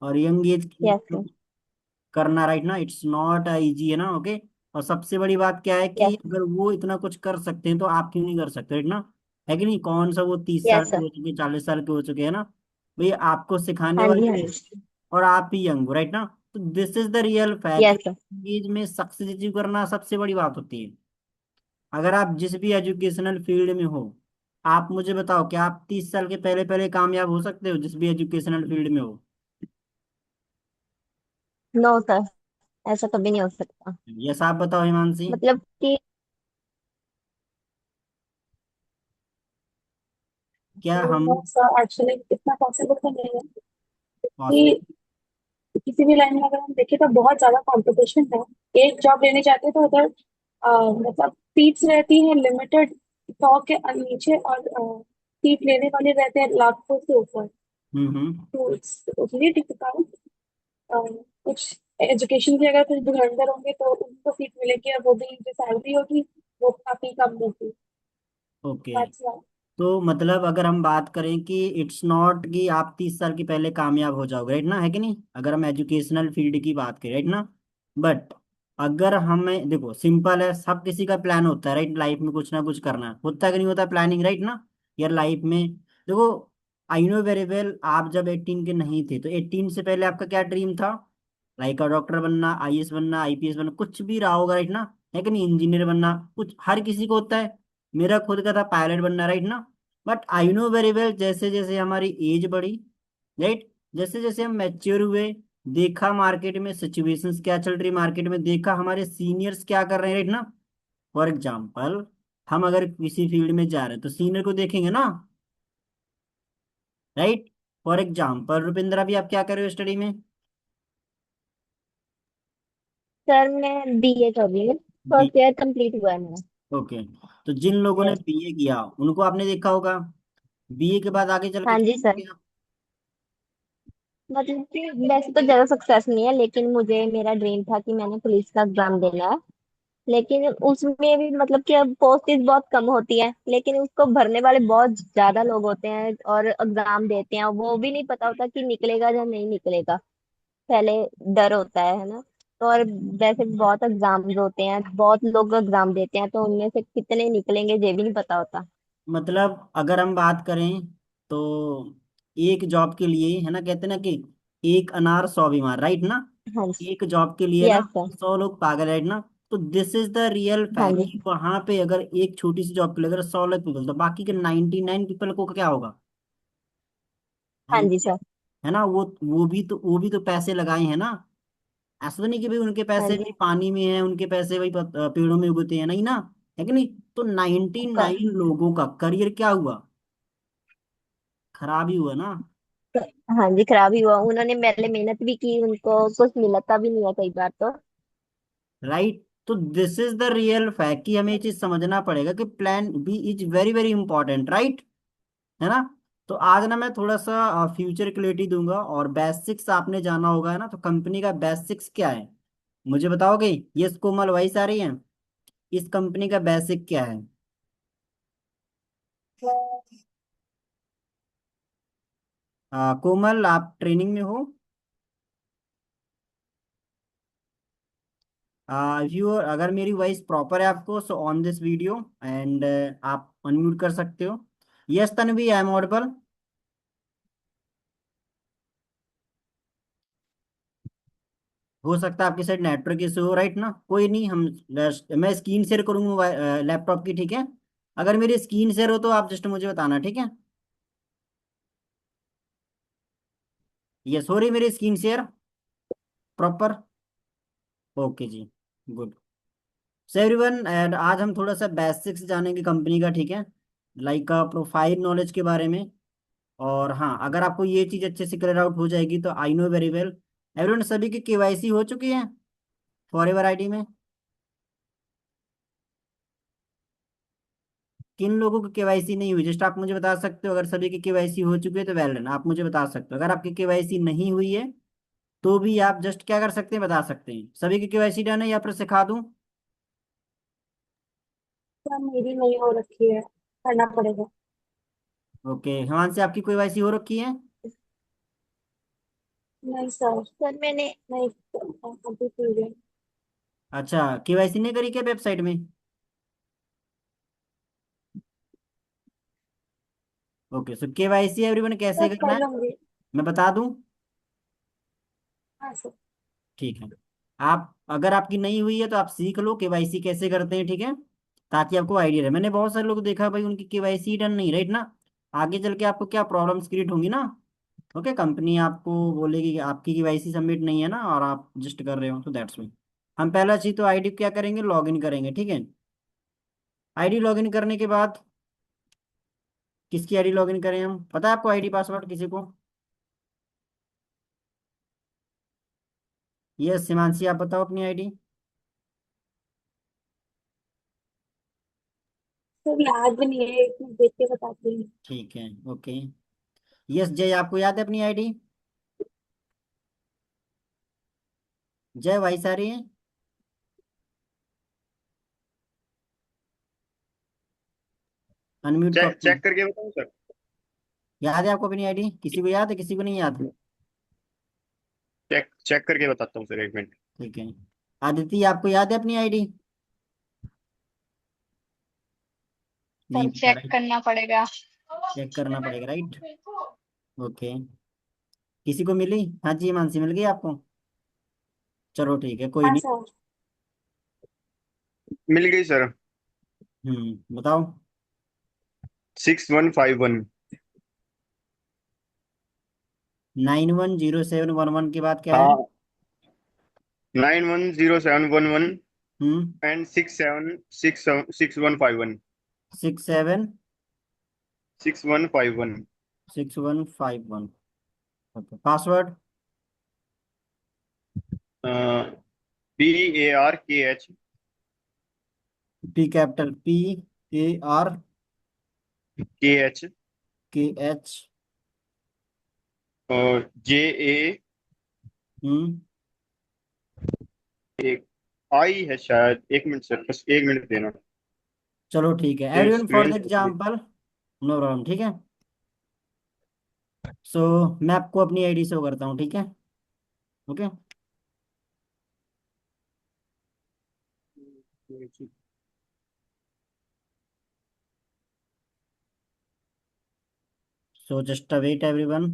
और young age yes करना, right ना, इट्स नॉट इजी है ना। ओके। और सबसे बड़ी बात क्या है कि यस अगर वो इतना कुछ कर सकते हैं तो आप क्यों नहीं कर सकते, राइट ना। है कि नहीं, कौन सा वो 30 साल यस के सर। हो चुके, 40 साल के हो चुके हैं ना। भाई आपको सिखाने हाँ जी हाँ वाले, जी। और आप ही यंग हो, राइट ना। तो this is the real fact. Yes sir. Age में सक्सेस अचीव करना सबसे बड़ी बात होती है। अगर आप जिस भी एजुकेशनल फील्ड में हो, आप मुझे बताओ, क्या आप 30 साल के पहले पहले कामयाब हो सकते हो जिस भी एजुकेशनल फील्ड में हो? नो सर, ऐसा कभी नहीं हो सकता। यस, आप बताओ हिमांशी। मतलब कि क्या हम सर एक्चुअली इतना पॉसिबल तो नहीं है पॉसिबल? कि किसी भी लाइन में अगर हम देखें तो बहुत ज्यादा कंपटीशन है। एक जॉब लेने जाते हैं तो उधर मतलब सीट्स रहती हैं लिमिटेड, 100 के नीचे, और सीट लेने वाले रहते हैं लाखों से ऊपर। हम्म। तो इट्स रियली डिफिकल्ट। कुछ एजुकेशन के अगर कुछ धुरंधर होंगे तो उनको सीट मिलेगी, और वो भी जो सैलरी होगी वो काफी कम होगी। ओके। That's why। तो मतलब अगर हम बात करें कि इट्स नॉट कि आप 30 साल के पहले कामयाब हो जाओगे, राइट ना, है कि नहीं, अगर हम एजुकेशनल फील्ड की बात करें, राइट ना। बट अगर हमें देखो, सिंपल है, सब किसी का प्लान होता है, राइट, लाइफ में कुछ ना कुछ करना होता है कि नहीं होता प्लानिंग, राइट ना। यार लाइफ में देखो, आई नो वेरी वेल, आप जब 18 के नहीं थे तो 18 से पहले आपका क्या ड्रीम था? लाइक डॉक्टर बनना, आईएएस बनना, आईपीएस बनना, कुछ भी रहा होगा, राइट ना। है कि नहीं, इंजीनियर बनना, कुछ हर किसी को होता है। मेरा खुद का था पायलट बनना, राइट ना। But I know very well, जैसे जैसे हमारी एज बढ़ी, राइट, जैसे जैसे हम मैच्योर हुए, देखा मार्केट में सिचुएशंस क्या चल रही, मार्केट में देखा हमारे सीनियर्स क्या कर रहे हैं, राइट ना। फॉर एग्जाम्पल, हम अगर किसी फील्ड में जा रहे हैं तो सीनियर को देखेंगे ना, राइट। फॉर एग्जाम्पल रुपिंद्रा, भी आप क्या कर रहे हो स्टडी में? सर मैं बीए कर रही हूँ, बी। फर्स्ट ईयर कंप्लीट हुआ है मेरा। ओके। तो जिन लोगों ने Yes। बीए किया उनको आपने देखा होगा, बीए के बाद आगे चल के हाँ क्या जी सर। किया? मतलब कि वैसे तो ज्यादा सक्सेस नहीं है, लेकिन मुझे मेरा ड्रीम था कि मैंने पुलिस का एग्जाम देना है। लेकिन उसमें भी मतलब कि अब पोस्टेज बहुत कम होती है, लेकिन उसको भरने वाले बहुत ज्यादा लोग होते हैं और एग्जाम देते हैं, वो भी नहीं पता होता कि निकलेगा या नहीं निकलेगा। पहले डर होता है ना। तो और वैसे भी बहुत एग्जाम्स होते हैं, बहुत लोग एग्जाम देते हैं, तो उनमें से कितने निकलेंगे ये भी नहीं पता होता। मतलब अगर हम बात करें तो एक जॉब के लिए, है ना, कहते हैं ना कि एक अनार 100 बीमार, राइट ना। हाँ जी। एक जॉब के लिए ना यस सर। 100 लोग पागल, राइट ना। तो दिस इज द रियल हाँ फैक्ट कि जी। वहां पे अगर एक छोटी सी जॉब के लिए अगर 100 लोग पीपल, तो बाकी के 99 पीपल को क्या होगा? है हाँ जी सर। है ना, वो भी तो पैसे लगाए हैं ना। ऐसा तो नहीं कि भाई उनके हाँ पैसे जी। भी पानी में है, उनके पैसे भाई पेड़ों में उगते हैं, नहीं ना। है कि नहीं। तो 99 लोगों का करियर क्या हुआ? खराब ही हुआ ना। हाँ जी, खराब ही हुआ। उन्होंने पहले मेहनत भी की, उनको कुछ मिलता भी नहीं है कई बार तो। राइट। तो this is the real fact कि हमें ये चीज समझना पड़ेगा कि plan B is very very important, right. है ना। तो आज ना मैं थोड़ा सा फ्यूचर क्लैरिटी दूंगा, और बेसिक्स आपने जाना होगा, है ना, तो कंपनी का बेसिक्स क्या है मुझे बताओगे? यस कोमल, वॉइस आ रही है? इस कंपनी का बेसिक क्या है? कोमल, आप ट्रेनिंग में हो? इफ यू, अगर मेरी वॉइस प्रॉपर है आपको, so on this video and आप अनम्यूट कर सकते हो। Yes Tanvi, I am audible. हो सकता है आपकी साइड नेटवर्क इशू हो, राइट ना, कोई नहीं, हम मैं स्क्रीन शेयर करूंगा लैपटॉप की, ठीक है। अगर मेरी स्क्रीन शेयर हो तो आप जस्ट मुझे बताना, ठीक है। यस, हो रही मेरी स्क्रीन शेयर प्रॉपर? ओके जी, गुड। सो एवरीवन, एंड आज हम थोड़ा सा बेसिक्स जानेंगे कंपनी का, ठीक है, लाइक प्रोफाइल नॉलेज के बारे में। और हाँ, अगर आपको ये चीज़ अच्छे से क्लियर आउट हो जाएगी तो I know very well, everyone, सभी की केवाईसी हो चुकी है फॉरएवर आईडी में? किन लोगों की केवाईसी नहीं हुई, जस्ट आप मुझे बता सकते हो। अगर सभी की केवाईसी हो चुकी है तो वेल डन, आप मुझे बता सकते हो। अगर आपकी केवाईसी नहीं हुई है तो भी आप जस्ट क्या कर सकते हैं, बता सकते हैं। सभी की केवाईसी डन है या फिर सिखा दूं? सर मेरी नहीं हो रखी है, करना पड़ेगा। ओके, हिमांशु, आपकी केवाईसी हो रखी है? नहीं सर, सर मैंने नहीं अभी पीरियड। अच्छा, केवाईसी नहीं करी क्या वेबसाइट में? ओके, सो केवाईसी एवरीवन कैसे सर करना कर है लूंगी। मैं बता दूं। हाँ सर। ठीक है, आप अगर आपकी नहीं हुई है तो आप सीख लो केवाईसी कैसे करते हैं, ठीक है, ताकि आपको आइडिया रहे। मैंने बहुत सारे लोग देखा भाई उनकी केवाईसी डन नहीं, राइट ना, आगे चल के आपको क्या प्रॉब्लम्स क्रिएट होंगी ना। ओके, कंपनी आपको बोलेगी कि आपकी केवाईसी सबमिट नहीं है ना, और आप जस्ट कर रहे हो, तो दैट्स मीन हम पहला चीज तो आईडी क्या करेंगे, लॉगिन करेंगे, ठीक है। आईडी लॉगिन करने के बाद किसकी आईडी लॉगिन करें हम, पता है आपको आईडी पासवर्ड किसी को? यस हिमांशी, आप बताओ अपनी आईडी। सर याद भी नहीं है, एक मिनट देख के बताती हूँ। ठीक है, ओके। यस जय, आपको याद है अपनी आईडी? जय वॉइस आ रही है? अनम्यूट चेक करो। चेक करके बताऊं सर? याद है आपको अपनी आईडी? किसी को याद है, किसी को नहीं याद? चेक चेक करके बताता हूँ सर, एक मिनट। ठीक है, आदित्य आपको याद है अपनी आईडी? नहीं सर पता, चेक राइट, करना पड़ेगा। चेक करना पड़ेगा, राइट। ओके, किसी को मिली? हाँ जी मानसी, मिल गई आपको? चलो ठीक है, कोई हाँ नहीं। सर। मिल गई सर। बताओ। 6151। 910711 के बाद क्या है? हाँ, 910711 हम्म। And 676151। 67 6151। 6151। Okay, password? PARKH। P capital P, AR KH। KH। और JA। हम्म। एक आई है शायद, एक मिनट सर, बस एक मिनट देना। चलो ठीक है, ये everyone for the student. Example, no problem, ठीक है। सो मैं आपको अपनी आईडी शो करता हूँ, ठीक है। Okay, so just wait everyone.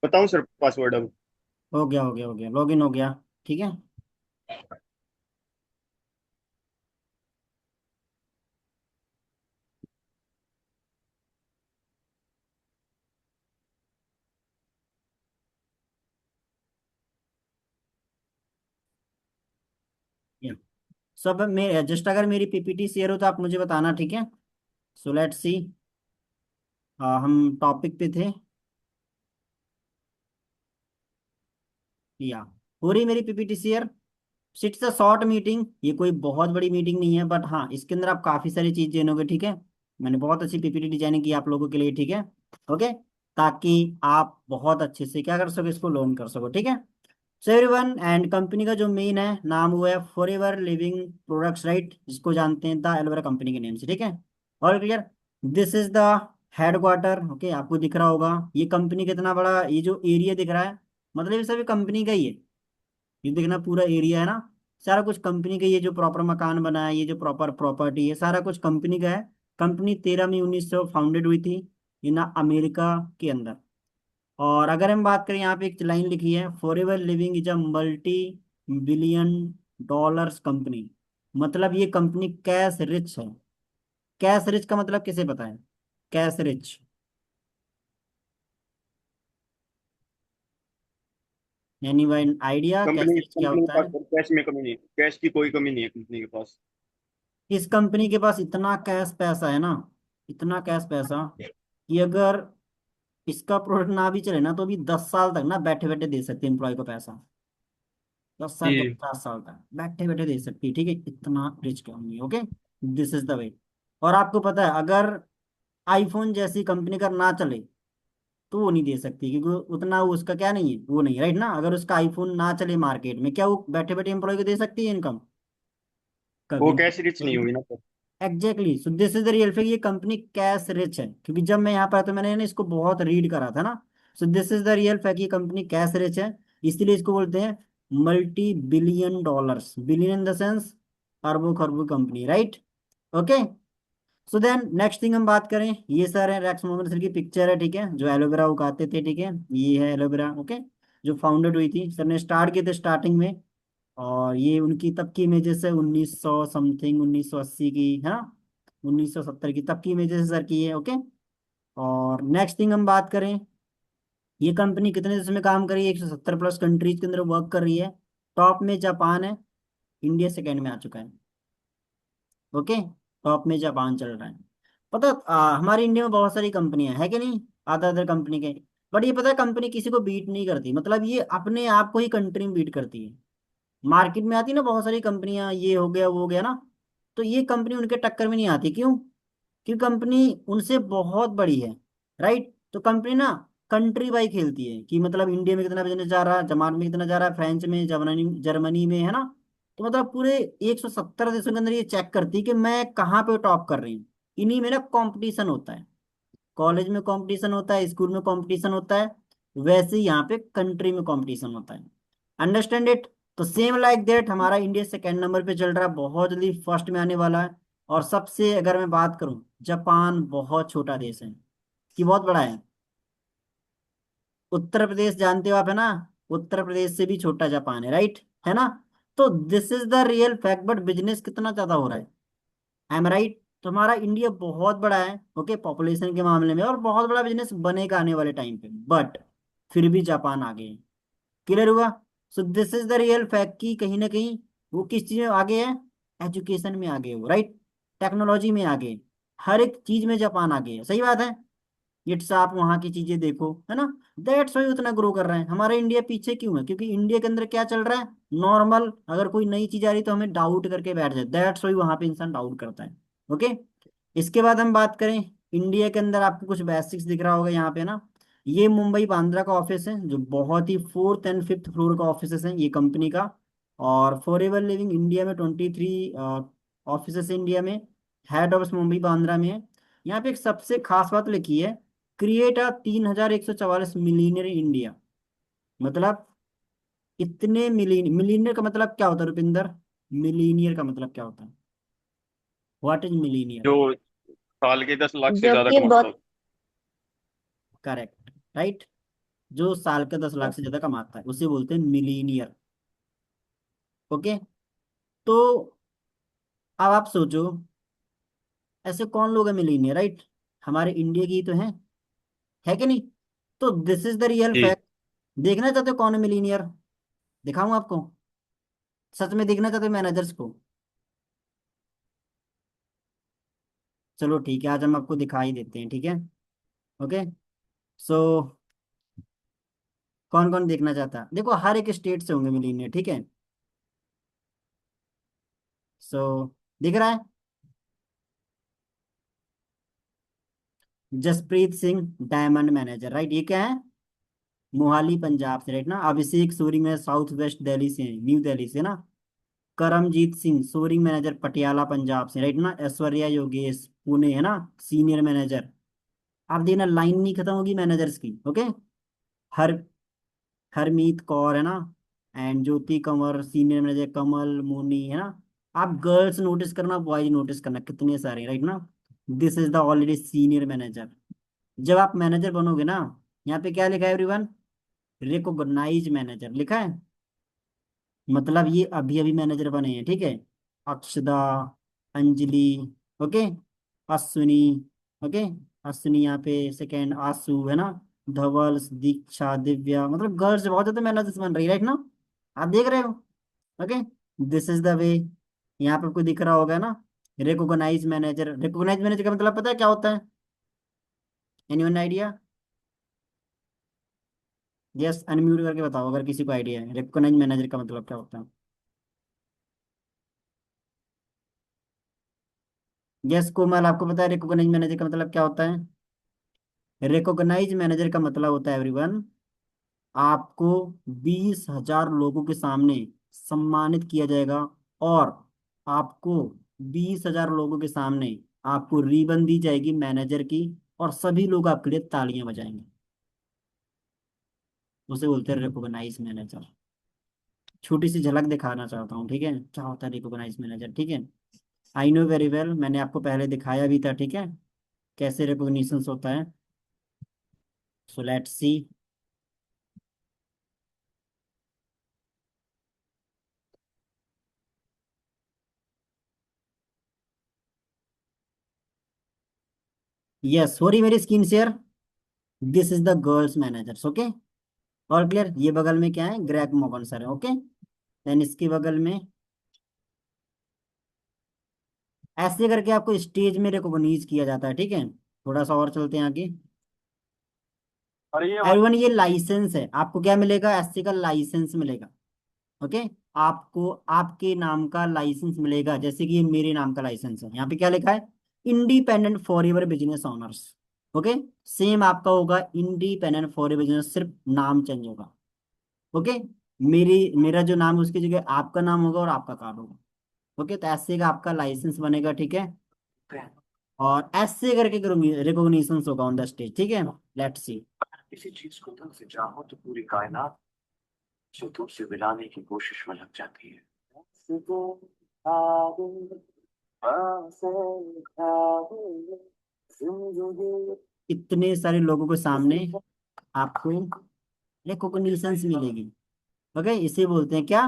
बताऊं सर पासवर्ड अब? हो गया, हो गया, हो गया, लॉगिन हो गया, ठीक है। सब मेरे जस्ट अगर मेरी पीपीटी शेयर हो तो आप मुझे बताना, ठीक है। सो लेट्स सी, हम टॉपिक पे थे, या पूरी मेरी PPT share. It's a short meeting, ये कोई बहुत बड़ी मीटिंग नहीं है, बट हाँ इसके अंदर आप काफी सारी चीज जानोगे, ठीक है। मैंने बहुत अच्छी पीपीटी डिजाइनिंग की आप लोगों के लिए, ठीक है। ओके, ताकि आप बहुत अच्छे से क्या कर सको, इसको लर्न कर सको, ठीक है। सो एवरीवन, एंड कंपनी का जो मेन है नाम वो है फॉरएवर लिविंग प्रोडक्ट्स, राइट, जिसको जानते हैं द एलोवेरा कंपनी के नेम से, ठीक है। और clear, this is the headquarter, okay, आपको दिख रहा होगा ये कंपनी कितना बड़ा, ये जो एरिया दिख रहा है, मतलब ये सभी कंपनी का ही है। ये देखना पूरा एरिया है ना, सारा कुछ कंपनी का, ये जो प्रॉपर मकान बना है, ये जो प्रॉपर प्रॉपर्टी है, सारा कुछ कंपनी का है। कंपनी 13 मई 1900 फाउंडेड हुई थी, ये ना अमेरिका के अंदर। और अगर हम बात करें, यहाँ पे एक लाइन लिखी है, forever living is a multi billion dollars company, मतलब ये कंपनी कैश रिच है। कैश रिच का मतलब किसे पता है? कैश रिच यानी भाई आइडिया कैश कंपनी रिच क्या कंपनी के होता पास है? कैश में कमी नहीं, कैश की कोई कमी नहीं है कंपनी के पास। इस कंपनी के पास इतना कैश पैसा है ना, इतना कैश पैसा, कि अगर इसका प्रोडक्ट ना भी चले ना, तो भी 10 साल तक ना बैठे बैठे दे सकते हैं एम्प्लॉय को पैसा। 10 साल के जी। 50 साल तक बैठे बैठे दे सकती है, ठीक है, इतना rich company, okay. This is the way. और आपको पता है, अगर आईफोन जैसी कंपनी का ना चले तो वो नहीं दे सकती, क्योंकि उतना वो उसका क्या नहीं है, वो नहीं, राइट ना, अगर उसका आईफोन ना चले मार्केट में, क्या वो बैठे बैठे एम्प्लॉय को दे सकती है इनकम? कभी वो नहीं। कैश रिच नहीं हुई ना sir. Exactly, so this is the real fact, ये कंपनी कैश रिच है, क्योंकि जब मैं यहाँ पर आया तो मैंने ना इसको बहुत रीड करा था ना। So this is the real fact, ये कंपनी कैश रिच है, इसलिए इसको बोलते हैं multi billion dollars, billion in the sense अरबों खरबों company, right. Okay, so then next thing हम बात करें, ये सर है रैक्स मोहम्मद सर की पिक्चर है, ठीक है, जो एलोवेरा उगाते थे, ठीक है, ये है एलोवेरा, ओके, जो फाउंडेड हुई थी, सर ने स्टार्ट किए थे स्टार्टिंग में। और ये उनकी तब की इमेजेस है 1900 समथिंग, 1980 की है ना, 1970 की तब की इमेजेस सर की है, ओके। और नेक्स्ट थिंग हम बात करें, ये कंपनी कितने देशों में काम कर रही है, 170 प्लस कंट्रीज के अंदर वर्क कर रही है। टॉप में जापान है, इंडिया सेकेंड में आ चुका है, ओके, टॉप में जापान चल रहा है। पता हमारे इंडिया में बहुत सारी कंपनियां है कि नहीं, अदर अदर कंपनी के, बट ये पता है कंपनी किसी को बीट नहीं करती, मतलब ये अपने आप को ही कंट्री में बीट करती है। मार्केट में आती ना बहुत सारी कंपनियां, ये हो गया वो हो गया ना, तो ये कंपनी उनके टक्कर में नहीं आती, क्यों? क्योंकि कंपनी उनसे बहुत बड़ी है, राइट। तो कंपनी ना कंट्री वाइज खेलती है, कि मतलब इंडिया में कितना बिजनेस जा रहा है, जापान में कितना जा रहा है, फ्रेंच में, जर्मनी जर्मनी में, है ना। तो मतलब पूरे 170 देशों के अंदर ये चेक करती है कि मैं कहाँ पे टॉप कर रही हूँ। इन्हीं में ना कंपटीशन होता है, कॉलेज में कंपटीशन होता है, स्कूल में कंपटीशन होता है, वैसे ही यहाँ पे कंट्री में कंपटीशन होता है। Understand it. तो सेम लाइक दैट हमारा इंडिया सेकेंड नंबर पे चल रहा है, बहुत जल्दी फर्स्ट में आने वाला है। और सबसे अगर मैं बात करूं, जापान बहुत छोटा देश है, कि बहुत बड़ा है। उत्तर प्रदेश जानते हो आप, है ना, उत्तर प्रदेश से भी छोटा जापान है, राइट, है ना। तो this is the real fact, but business कितना ज्यादा हो रहा है, आई एम राइट। तो हमारा इंडिया बहुत बड़ा है, ओके, पॉपुलेशन के मामले में, और बहुत बड़ा बिजनेस बनेगा आने वाले टाइम पे, बट फिर भी जापान आगे है। क्लियर हुआ। सो this is the real fact, कि कहीं ना कहीं वो किस चीज में आगे है, एजुकेशन में आगे है वो, राइट, टेक्नोलॉजी में आगे है। हर एक चीज में जापान आगे है, सही बात है। इट्स आप वहाँ की चीजें देखो, है ना, दैट्स वाई उतना ग्रो कर रहे हैं। हमारा इंडिया पीछे क्यों है, क्योंकि इंडिया के अंदर क्या चल रहा है, नॉर्मल, अगर कोई नई चीज आ रही तो हमें डाउट करके बैठ जाए, दैट्स वाई वहाँ पे इंसान डाउट करता है, ओके। इसके बाद हम बात करें, इंडिया के अंदर आपको कुछ बेसिक्स दिख रहा होगा यहाँ पे ना, ये मुंबई बांद्रा का ऑफिस है, जो बहुत ही फोर्थ एंड फिफ्थ फ्लोर का ऑफिस है ये कंपनी का। और फॉर एवर लिविंग इंडिया में 23 ऑफिस है इंडिया में, हेड ऑफिस मुंबई बांद्रा में है। यहाँ पे एक सबसे खास बात लिखी है, क्रिएट अ 3144 मिलीनियर इंडिया, मतलब इतने मिलीनियर का मतलब क्या होता है रुपिंदर, मिलीनियर का मतलब क्या होता है, व्हाट इज मिलीनियर? जो साल के 10 लाख से जो ज्यादा कि कमाता बहुत हो। करेक्ट, राइट, जो साल का 10 लाख से ज्यादा कमाता है उसे बोलते हैं मिलीनियर, ओके। तो अब आप सोचो, ऐसे कौन लोग हैं मिलीनियर, राइट, हमारे इंडिया की ही तो है कि नहीं। तो दिस इज द रियल जी। फैक्ट। देखना चाहते हो कौन है मिलीनियर, दिखाऊं आपको, सच में देखना चाहते हो मैनेजर्स को, चलो ठीक है, आज हम आपको दिखा ही देते हैं, ठीक है, ओके। सो कौन कौन देखना चाहता है, देखो हर एक स्टेट से होंगे मिलीनियर, ठीक है। सो दिख रहा है, Jaspreet Singh diamond manager, right, ये क्या है, मोहाली पंजाब से, राइट ना। अभिषेक सोरिंग है साउथ वेस्ट दिल्ली से, न्यू दिल्ली से ना। करमजीत सिंह सोरिंग मैनेजर पटियाला पंजाब से, राइट ना। ऐश्वर्या योगेश पुणे, है ना, सीनियर मैनेजर। आप देखना लाइन नहीं खत्म होगी मैनेजर्स की, ओके। हर हरमीत कौर, है ना, and Jyoti Kanwar senior manager, Kamal Muni, है ना। आप गर्ल्स नोटिस करना, बॉयज नोटिस करना, कितने सारे, राइट ना। This is the already senior manager. जब आप मैनेजर बनोगे ना, यहाँ पे क्या लिखा है एवरीवन, रिकॉग्नाइज मैनेजर लिखा है, मतलब ये अभी अभी मैनेजर बने हैं, ठीक है। अक्षदा, अंजलि, ओके, अश्विनी, ओके, अश्विनी यहाँ पे सेकेंड, आशु, है ना, धवल, दीक्षा, दिव्या, मतलब गर्ल्स बहुत ज्यादा मैनेजर्स बन रही है, राइट ना। आप देख रहे हो, okay. This is the way, यहाँ पे आपको दिख रहा होगा ना, रिकॉग्नाइज मैनेजर। रिकॉग्नाइज मैनेजर का मतलब पता है क्या होता है, एनीवन आइडिया? यस, अनम्यूट करके बताओ अगर किसी को आइडिया है, रिकॉग्नाइज मैनेजर का मतलब क्या होता है। यस कोमल, आपको पता है रिकॉग्नाइज मैनेजर का मतलब क्या होता है? रिकॉग्नाइज मैनेजर का मतलब होता है एवरीवन, आपको 20,000 लोगों के सामने सम्मानित किया जाएगा, और आपको 20,000 लोगों के सामने आपको रिबन दी जाएगी मैनेजर की, और सभी लोग आपके लिए तालियां बजाएंगे। उसे बोलते हैं रिकॉग्नाइज मैनेजर। छोटी सी झलक दिखाना चाहता हूँ, ठीक है, क्या होता है रिकॉग्नाइज मैनेजर, ठीक है। आई नो वेरी वेल, मैंने आपको पहले दिखाया भी था, ठीक है, कैसे रिकॉग्निशन होता है। So let's see. यस, हो रही मेरी screen share. This is the girls managers, okay. और क्लियर, ये बगल में क्या है, ग्रेग मोगन सर है, ओके। देन इसके बगल में ऐसे करके आपको स्टेज में रिकॉग्नाइज किया जाता है, ठीक है। थोड़ा सा और चलते हैं आगे। अरे ये एवरीवन, ये लाइसेंस है, आपको क्या मिलेगा, एससी का लाइसेंस मिलेगा, ओके। आपको आपके नाम का लाइसेंस मिलेगा, जैसे कि ये मेरे नाम का लाइसेंस है, यहाँ पे क्या लिखा है, independent for your business honours, okay. Same आपका होगा इंडिपेंडेंट फॉर योर बिजनेस, सिर्फ नाम चेंज होगा, ओके। मेरा जो नाम है उसकी जगह आपका नाम होगा और आपका कार्ड होगा, ओके। तो ऐसे का आपका लाइसेंस बनेगा, ठीक है। और ऐसे करके रिकॉग्निशन होगा ऑन द स्टेज, ठीक है। Let's see. किसी चीज को दिल से चाहो तो पूरी कायनात से तुमसे मिलाने की कोशिश में लग जाती है। इतने सारे लोगों के सामने आपको रिकॉग्निशन मिलेगी, ओके। इसे बोलते हैं क्या,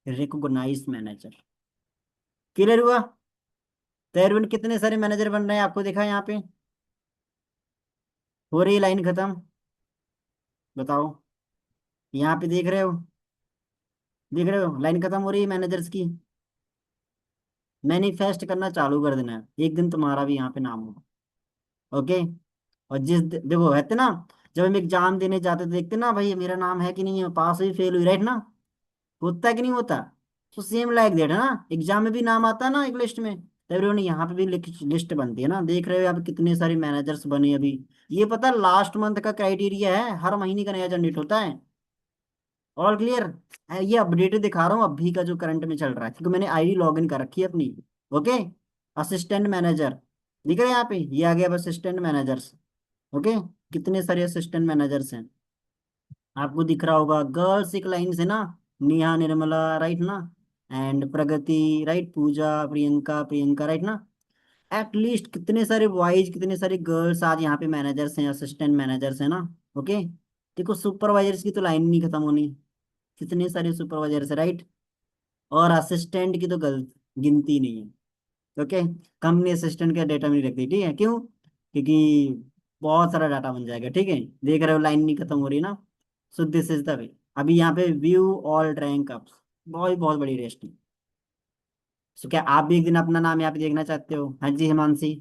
रिकॉग्नाइज मैनेजर। क्लियर हुआ। तो एरविन, कितने सारे मैनेजर बन रहे हैं आपको दिखा यहाँ पे, हो रही लाइन खत्म, बताओ। यहाँ पे देख रहे हो, देख रहे हो लाइन खत्म हो रही है मैनेजर्स की। मैनिफेस्ट करना चालू कर देना है, एक दिन तुम्हारा भी यहाँ पे नाम होगा, ओके। और देखो कहते ना, जब हम एग्जाम देने जाते तो देखते ना भाई मेरा नाम है कि नहीं है, पास हुई फेल हुई, राइट ना, होता है कि नहीं होता। तो सेम लाइक दैट है ना, एग्जाम में भी नाम आता है ना एक लिस्ट में, तो एवरीवन यहाँ पे भी लिस्ट बनती है ना। देख रहे हो आप कितने सारे मैनेजर्स बने अभी। ये पता लास्ट मंथ का क्राइटेरिया है, हर महीने का नया जनरेट होता है। All clear. ये अपडेटेड दिखा रहा हूँ अभी का जो करंट में चल रहा है, क्योंकि मैंने आईडी लॉग इन कर रखी है अपनी, ओके। असिस्टेंट मैनेजर दिख रहे हैं यहाँ पे, ये आ गया अब असिस्टेंट मैनेजर्स, ओके। कितने सारे असिस्टेंट मैनेजर्स हैं आपको दिख रहा होगा, गर्ल्स एक लाइन से ना, नेहा, निर्मला, राइट ना, and Pragati, right, Pooja, Priyanka, Priyanka, right ना। एटलीस्ट कितने सारे बॉयज, कितने सारे गर्ल्स आज यहाँ पे मैनेजर्स हैं, असिस्टेंट मैनेजर्स हैं ना, ओके। देखो सुपरवाइजर्स की तो लाइन नहीं खत्म होनी, कितने सारे सुपरवाइजर्स है, राइट। और असिस्टेंट की तो गिनती नहीं है, ओके। कंपनी असिस्टेंट का डेटा नहीं रखती, ठीक है, क्यों, क्योंकि बहुत सारा डाटा बन जाएगा, ठीक है। देख रहे हो लाइन नहीं खत्म हो रही ना। So this is the way. अभी यहाँ पे व्यू ऑल रैंक अप, बहुत बहुत बड़ी रेस्ट है। सो क्या आप भी एक दिन अपना नाम यहाँ पे देखना चाहते हो, हाँ जी हिमांशी।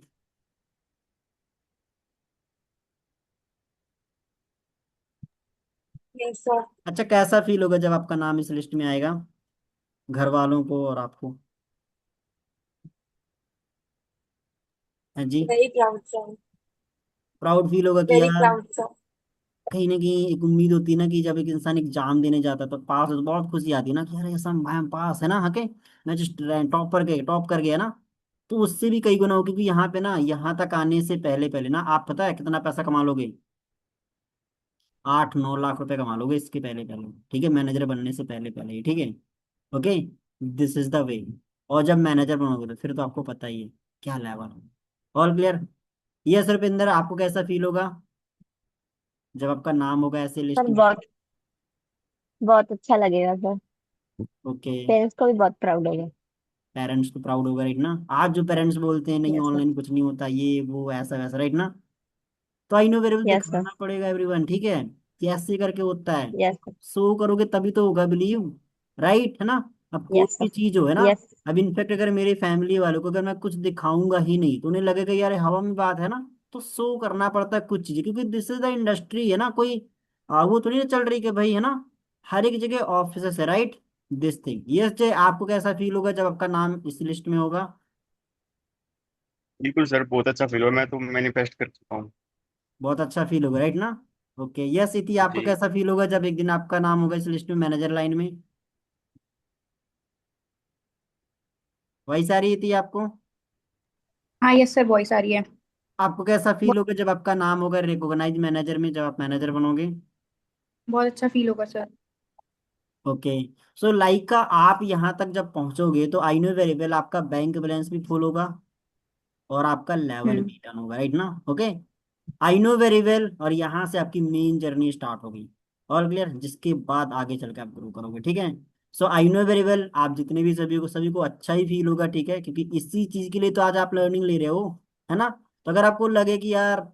Yes sir. अच्छा, कैसा फील होगा जब आपका नाम इस लिस्ट में आएगा, घर वालों को और आपको, हाँ जी। Very proud sir. Proud feel होगा कि वेरी यार, प्राउड सर। कहीं ना कहीं एक उम्मीद होती है ना, कि जब एक इंसान एग्जाम देने जाता है तो पास हो तो बहुत खुशी आती है ना, कि यार ऐसा मैं पास है ना, हके मैं जिस टॉप कर गया ना। तो उससे भी कई गुना हो, क्योंकि यहाँ पे ना, यहाँ तक आने से पहले पहले ना, आप पता है कितना पैसा कमा लोगे, 8-9 लाख रुपए कमा लोगे इसके पहले पहले, ठीक है, मैनेजर बनने से पहले पहले ही, ठीक है, okay. This is the way. और जब मैनेजर बनोगे तो फिर तो आपको पता ही है क्या लेवल। All clear. ये सिर्फ इंदर, आपको कैसा फील होगा जब आपका नाम होगा ऐसे सर लिस्ट में। बहुत बहुत अच्छा लगेगा सर। ओके। पेरेंट्स को भी बहुत प्राउड होगा। पेरेंट्स को प्राउड होगा, राइट ना। आज जो पेरेंट्स बोलते हैं नहीं यस सर। ऑनलाइन कुछ नहीं होता, ये वो ऐसा वैसा, राइट ना। तो I know variable yes sir. दिखाना पड़ेगा एवरीवन, ठीक है, कि ऐसे करके होता है। Yes sir. शो करोगे तभी तो होगा, बिलीव, राइट है ना। अब कोई यस भी सर। चीज हो, है ना। यस। अब इनफेक्ट अगर मेरी फैमिली वालों को अगर मैं कुछ दिखाऊंगा ही नहीं तो उन्हें लगेगा यार हवा में बात है ना। तो शो करना पड़ता है कुछ चीजें, क्योंकि दिस इज द इंडस्ट्री, है ना, कोई वो थोड़ी ना चल रही कि भाई, है ना, हर एक जगह ऑफिस है, राइट। दिस थिंग, यस जय, आपको कैसा फील होगा जब आपका नाम इस लिस्ट में होगा। बिल्कुल सर, बहुत अच्छा फील हुआ, मैं तो मैनिफेस्ट कर चुका हूँ। बहुत अच्छा फील होगा, राइट ना। ओके, यस इति, आपको जी। कैसा फील होगा जब एक दिन आपका नाम होगा इस लिस्ट में मैनेजर लाइन में। वॉइस आ रही थी आपको? हाँ यस सर, वॉइस आ रही है। आपको कैसा फील होगा जब आपका नाम होगा रिकॉग्नाइज मैनेजर में, जब आप मैनेजर बनोगे? बहुत अच्छा फील होगा सर। ओके। सो लाइक का आप यहाँ तक जब पहुंचोगे तो आई नो वेरी वेल आपका बैंक बैलेंस भी फुल होगा और आपका लेवल हम्म। भी डन होगा, राइट ना? Okay. I know very well, और यहाँ से आपकी मेन जर्नी स्टार्ट होगी। ऑल क्लियर, जिसके बाद आगे चल के आप ग्रो करोगे, ठीक है? सो आई नो वेरी वेल, आप जितने भी सभी को अच्छा ही फील होगा, ठीक है? क्योंकि इसी चीज के लिए तो आज आप लर्निंग ले रहे हो, है ना? तो अगर आपको लगे कि यार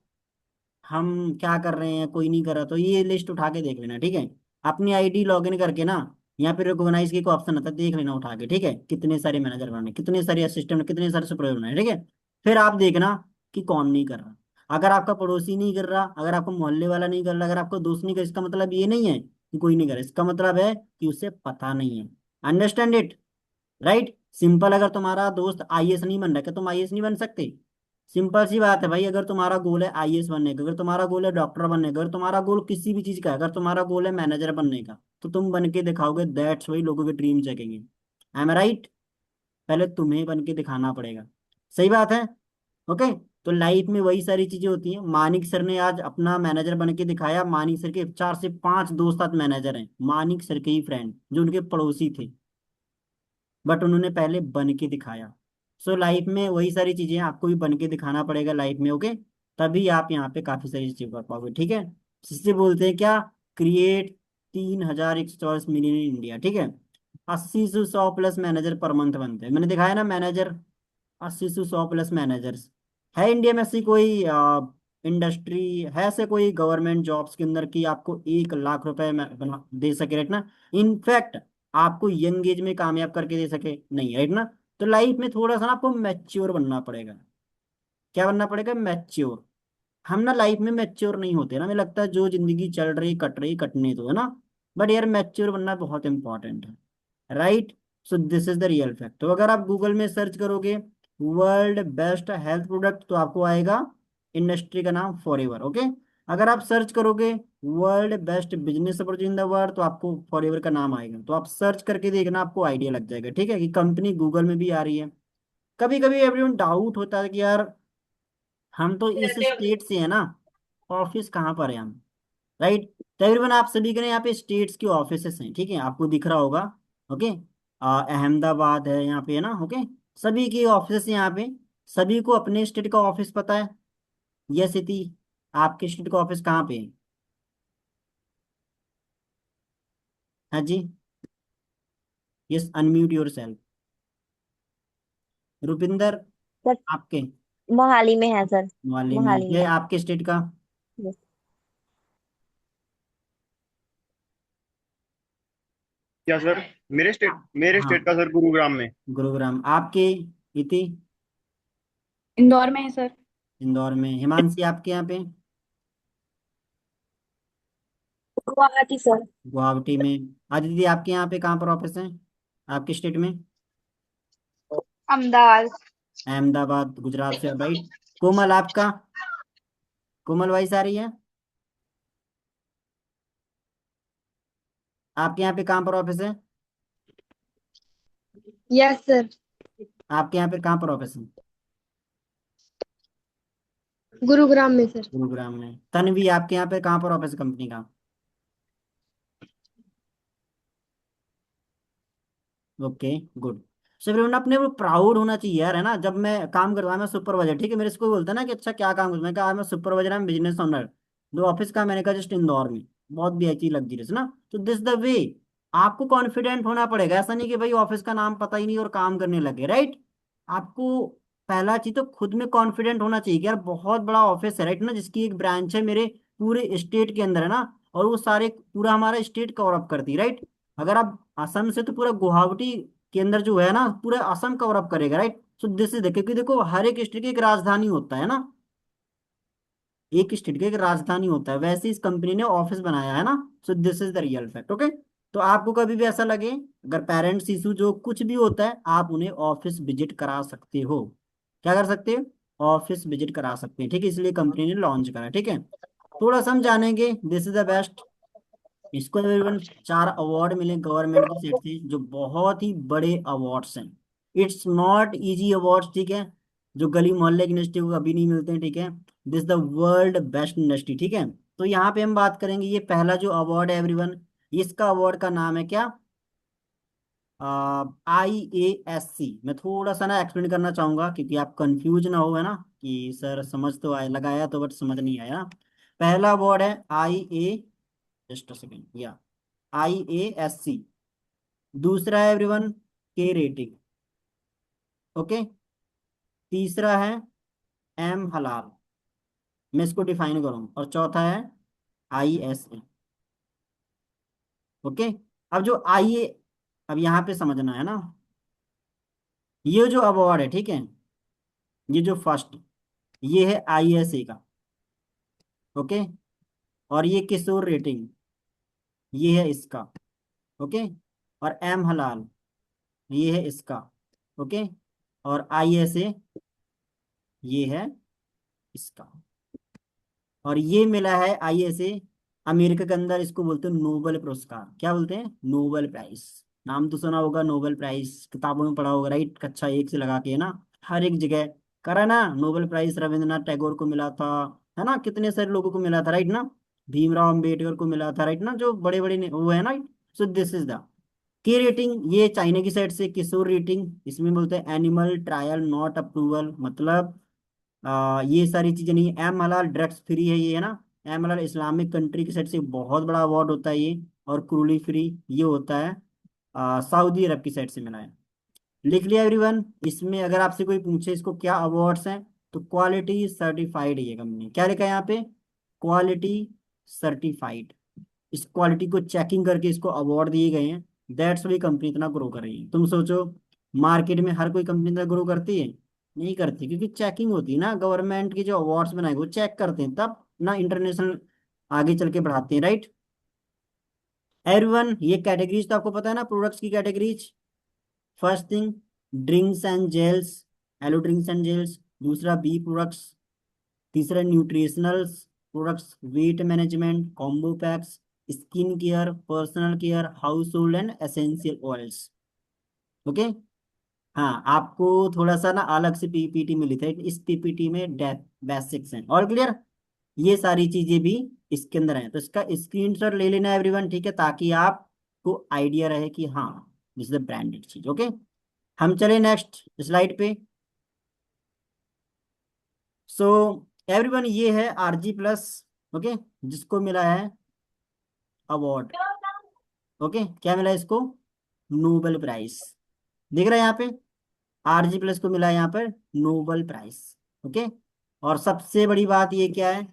हम क्या कर रहे हैं, कोई नहीं कर रहा, तो ये लिस्ट उठा के देख लेना, ठीक है? अपनी आईडी लॉगिन करके ना, यहाँ पे रिकॉग्नाइज की ऑप्शन आता है, देख लेना उठा के, ठीक है? कितने सारे मैनेजर बनाने, कितने सारे असिस्टेंट, कितने सारे सुपरवाइजर बनाने, ठीक है? फिर आप देखना कि कौन नहीं कर रहा। अगर आपका पड़ोसी नहीं कर रहा, अगर आपको मोहल्ले वाला नहीं कर रहा, अगर आपको दोस्त नहीं कर, इसका मतलब ये नहीं है कि कोई नहीं कर रहा, इसका मतलब है कि उसे पता नहीं है। Understand it? राइट? सिंपल, अगर तुम्हारा दोस्त आईएएस नहीं बन रहा, क्या तुम आईएएस नहीं बन सकते? सिंपल सी बात है भाई, अगर तुम्हारा गोल है आईएएस बनने का, अगर तुम्हारा गोल है डॉक्टर बनने का, अगर तुम्हारा गोल किसी भी चीज का है, अगर तुम्हारा गोल है मैनेजर बनने का, तो तुम बन के दिखाओगे, दैट्स वही लोगों के ड्रीम जगेंगे। I am right? पहले तुम्हें बन के दिखाना पड़ेगा। सही बात है? ओके। तो लाइफ में वही सारी चीजें होती हैं। मानिक सर ने आज अपना मैनेजर बन के दिखाया। मानिक सर के 4 से 5 दोस्त आज मैनेजर हैं, मानिक सर के ही फ्रेंड जो उनके पड़ोसी थे, बट उन्होंने पहले बन के दिखाया। सो लाइफ में वही सारी चीजें आपको भी बन के दिखाना पड़ेगा लाइफ में, ओके? तभी आप यहाँ पे काफी सारी चीजें कर पाओगे, ठीक है? जिससे बोलते हैं क्या, क्रिएट 3124 मिलियन इन इंडिया, ठीक है? 80 से 100 प्लस मैनेजर पर मंथ बनते हैं, मैंने दिखाया ना मैनेजर। 80 से 100 प्लस मैनेजर्स है इंडिया में। ऐसी कोई इंडस्ट्री है से कोई गवर्नमेंट जॉब्स के अंदर की आपको 1 लाख रुपए बना दे सके, राइट ना? इनफैक्ट आपको यंग एज में कामयाब करके दे सके, नहीं, राइट ना? तो लाइफ में थोड़ा सा ना आपको मैच्योर बनना पड़ेगा। क्या बनना पड़ेगा? मैच्योर। हम ना लाइफ में मैच्योर नहीं होते ना, हमें लगता है जो जिंदगी चल रही कटने दो, है ना? बट यार मैच्योर बनना बहुत इंपॉर्टेंट है, right? So this is the real fact. तो अगर आप गूगल में सर्च करोगे वर्ल्ड बेस्ट हेल्थ प्रोडक्ट, तो आपको आएगा इंडस्ट्री का नाम फॉरएवर, ओके? अगर आप सर्च करोगे world best business opportunity in the world, तो आपको फॉरएवर का नाम आएगा। तो आप सर्च करके देखना, आपको आइडिया लग जाएगा, ठीक है? कि कंपनी गूगल में भी आ रही है। कभी कभी एवरीवन डाउट होता है कि यार हम तो इस स्टेट से है ना, ऑफिस कहाँ पर है हम, राइट? तो एवरीवन आप सभी के ना यहाँ पे स्टेट्स के ऑफिसेस हैं, ठीक है? आपको दिख रहा होगा, ओके? अहमदाबाद है यहाँ पे, है ना? ओके। सभी के ऑफिस यहाँ पे। सभी को अपने स्टेट का ऑफिस पता है? यस इति, आपके स्टेट का ऑफिस कहाँ पे है? हाँ जी। Yes, unmute yourself. Rupinder, sir आपके मोहाली में है सर। मोहाली में मोहाली है, में। आपके स्टेट का? Yes। क्या सर? मेरे हाँ, स्टेट का सर गुरुग्राम में। गुरुग्राम। आपके इति? इंदौर में है सर। इंदौर में। हिमांशी, आपके यहाँ पे? गुवाहाटी सर। गुवाहाटी में। आदित्य, आपके यहाँ पे कहाँ पर ऑफिस है, आपके स्टेट में? अहमदाबाद। अहमदाबाद, गुजरात से, राइट? कोमल, आपका? कोमल वॉइस आ रही है? आपके यहाँ पे कहाँ पर ऑफिस है? Yes sir. आपके यहाँ पे कहाँ पर ऑफिस है? गुरुग्राम में सर। गुरुग्राम में। तन्वी, आपके यहाँ पे कहाँ पर ऑफिस है कंपनी का? Okay, good. सो एवरीवन अपने वो प्राउड होना चाहिए यार, है ना? जब मैं काम करता मैं सुपरवाइजर, ठीक है? मेरे से कोई बोलता है ना कि अच्छा क्या काम करता है, मैं कहा मैं सुपरवाइजर, मैं बिजनेस ओनर। दो ऑफिस का मैंने कहा जस्ट इंदौर में, बहुत भी अच्छी लग्जरियस ना। तो दिस द वे आपको कॉन्फिडेंट होना पड़ेगा। ऐसा नहीं कि भाई ऑफिस का नाम पता ही नहीं और काम करने लगे, राइट? आपको पहला चीज तो खुद में कॉन्फिडेंट होना चाहिए कि यार बहुत बड़ा ऑफिस है, राइट ना? जिसकी एक ब्रांच है मेरे पूरे स्टेट के अंदर, है ना? और वो सारे पूरा हमारा स्टेट कवर अप करती है, राइट? अगर आप असम से तो पूरा गुवाहाटी के अंदर जो है ना, पूरा असम कवर अप करेगा, राइट? सो दिस इज, क्योंकि देखो हर एक स्टेट की एक राजधानी होता है ना, एक स्टेट की एक राजधानी होता है, वैसे इस कंपनी ने ऑफिस बनाया है ना। So this is the real fact, okay? तो आपको कभी भी ऐसा लगे, अगर पेरेंट्स इशू जो कुछ भी होता है, आप उन्हें ऑफिस विजिट करा सकते हो। क्या कर सकते हो? ऑफिस विजिट करा सकते हैं, ठीक है? इसलिए कंपनी ने लॉन्च करा, ठीक है? थोड़ा सा हम जानेंगे, दिस इज द बेस्ट। इसको एवरीवन 4 अवार्ड मिले गवर्नमेंट की साइड से, जो बहुत ही बड़े अवार्ड्स हैं। इट्स नॉट इजी अवार्ड्स, ठीक है, जो गली मोहल्ले की इंडस्ट्री को कभी नहीं मिलते हैं, ठीक है। This the world best industry, ठीक है। तो यहाँ पे हम बात करेंगे, ये पहला जो अवार्ड है एवरीवन, इसका अवार्ड का नाम है क्या, IASC। मैं थोड़ा सा ना एक्सप्लेन करना चाहूंगा क्योंकि आप कंफ्यूज ना हो, है ना, कि सर समझ तो आया, लगाया तो बट समझ नहीं आया। पहला अवार्ड है जस्ट सेकेंड, या IASC। दूसरा है एवरीवन के रेटिंग, ओके। तीसरा है एम हलाल, मैं इसको डिफाइन करूँ, और चौथा है ISA, ओके। अब जो IA, अब यहाँ पे समझना है ना, ये जो अवार्ड है, ठीक है, ये जो फर्स्ट, ये है ISA का, ओके। और ये किशोर रेटिंग, ये है इसका, ओके। और एम हलाल, ये है इसका, ओके। और ISA, ये है इसका। और ये मिला है ISA, अमेरिका के अंदर इसको बोलते हैं नोबेल पुरस्कार। क्या बोलते हैं, नोबेल प्राइज। नाम तो सुना होगा नोबेल प्राइज, किताबों में पढ़ा होगा, राइट, कक्षा एक से लगा के, है ना, हर एक जगह करा ना। नोबेल प्राइज रविंद्रनाथ टैगोर को मिला था, है ना, कितने सारे लोगों को मिला था, राइट ना, भीमराव अम्बेडकर को मिला था, राइट ना, जो बड़े बड़े वो है ना। So this is the key rating, ये चाइना की साइड से। किशोर रेटिंग, इसमें बोलते हैं एनिमल ट्रायल नॉट अप्रूवल, मतलब ये सारी चीजें नहीं। एम हलाल ड्रग्स फ्री है ये, है ना। एम हलाल इस्लामिक कंट्री की साइड से बहुत बड़ा अवार्ड होता है ये। और क्रूली फ्री ये होता है सऊदी अरब की साइड से मिला है। लिख लिया एवरीवन। इसमें अगर आपसे कोई पूछे इसको क्या अवार्ड्स हैं, तो क्वालिटी सर्टिफाइड है ये कंपनी। क्या लिखा है यहाँ पे, क्वालिटी सर्टिफाइड। इस क्वालिटी को चेकिंग करके इसको अवार्ड दिए गए हैं। दैट्स वाई कंपनी इतना ग्रो कर रही है। तुम सोचो, मार्केट में हर कोई कंपनी इतना ग्रो करती है, नहीं करती, क्योंकि चेकिंग होती है ना, गवर्नमेंट के जो अवार्ड्स बनाए वो चेक करते हैं, तब ना इंटरनेशनल आगे चल के बढ़ाते हैं, राइट। एवरीवन, ये कैटेगरीज तो आपको पता है ना, प्रोडक्ट्स की categories. First thing, drinks and gels, aloe drinks and gels. दूसरा बी प्रोडक्ट्स। तीसरा nutritionals products, weight management, combo packs, skin care, personal care, household and essential oils, okay. हाँ, आपको थोड़ा सा ना अलग से PPT मिली थी, इस PPT में बेसिक्स हैं, और क्लियर। ये सारी चीजें भी इसके अंदर हैं, तो इसका स्क्रीनशॉट ले लेना एवरीवन, ठीक है, ताकि आपको आइडिया रहे कि हाँ दिस इज ब्रांडेड चीज, ओके। हम चले नेक्स्ट स्लाइड पे। सो एवरीवन, ये है RG+, ओके, जिसको मिला है अवार्ड, ओके। क्या मिला है इसको, नोबेल प्राइज। दिख रहा है यहाँ पे, RG+ को मिला है यहाँ पर नोबेल प्राइज, ओके। और सबसे बड़ी बात ये क्या है,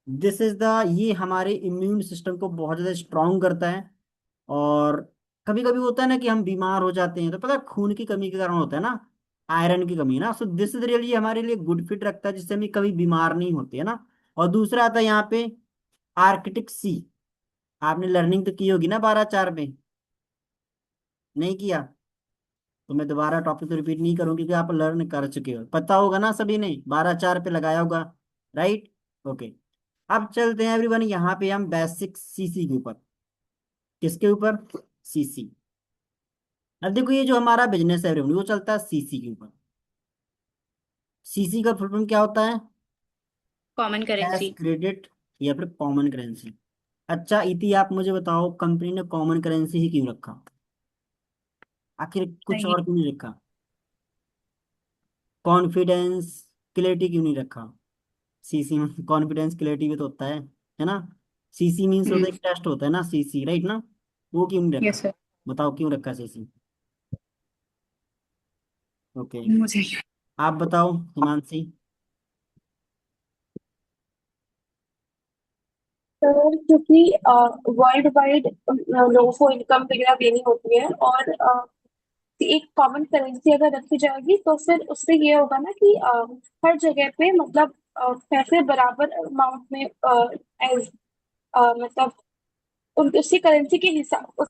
दिस इज द, ये हमारे इम्यून सिस्टम को बहुत ज्यादा स्ट्रांग करता है। और कभी कभी होता है ना कि हम बीमार हो जाते हैं, तो पता है खून की कमी के कारण होता है ना, आयरन की कमी ना। सो दिस इज रियली हमारे लिए गुड फिट रखता है, जिससे हम कभी बीमार नहीं होते, है ना। और दूसरा आता है यहाँ पे आर्किटिक सी। आपने लर्निंग तो की होगी ना 12/4 में, नहीं किया तो मैं दोबारा टॉपिक को रिपीट नहीं करूँ, क्योंकि आप लर्न कर चुके हो, पता होगा ना सभी ने, 12/4 पे लगाया होगा, राइट, ओके। अब चलते हैं एवरीवन यहाँ पे हम बेसिक CC के ऊपर। किसके ऊपर, CC। अब देखो, ये जो हमारा बिजनेस है एवरीवन, वो चलता है CC के ऊपर। CC का फुल फॉर्म क्या होता है, कॉमन कैश करेंसी। क्रेडिट, या फिर कॉमन करेंसी। अच्छा इति, आप मुझे बताओ, कंपनी ने कॉमन करेंसी ही क्यों रखा, आखिर कुछ नहीं। और क्यों नहीं रखा, कॉन्फिडेंस क्लैरिटी क्यों नहीं रखा। CC में कॉन्फिडेंस क्लैरिटी भी तो होता है ना। CC मीन्स होता है, एक टेस्ट होता है ना, CC, राइट ना, वो क्यों नहीं रखा, यस सर। बताओ क्यों रखा CC, ओके। मुझे आप बताओ हिमांशी। सर क्योंकि वर्ल्ड वाइड लोगों को इनकम वगैरह देनी होती है, और एक कॉमन करेंसी अगर रखी जाएगी तो फिर उससे ये होगा ना कि हर जगह पे मतलब पैसे बराबर अमाउंट में मतलब उसी करेंसी के हिसाब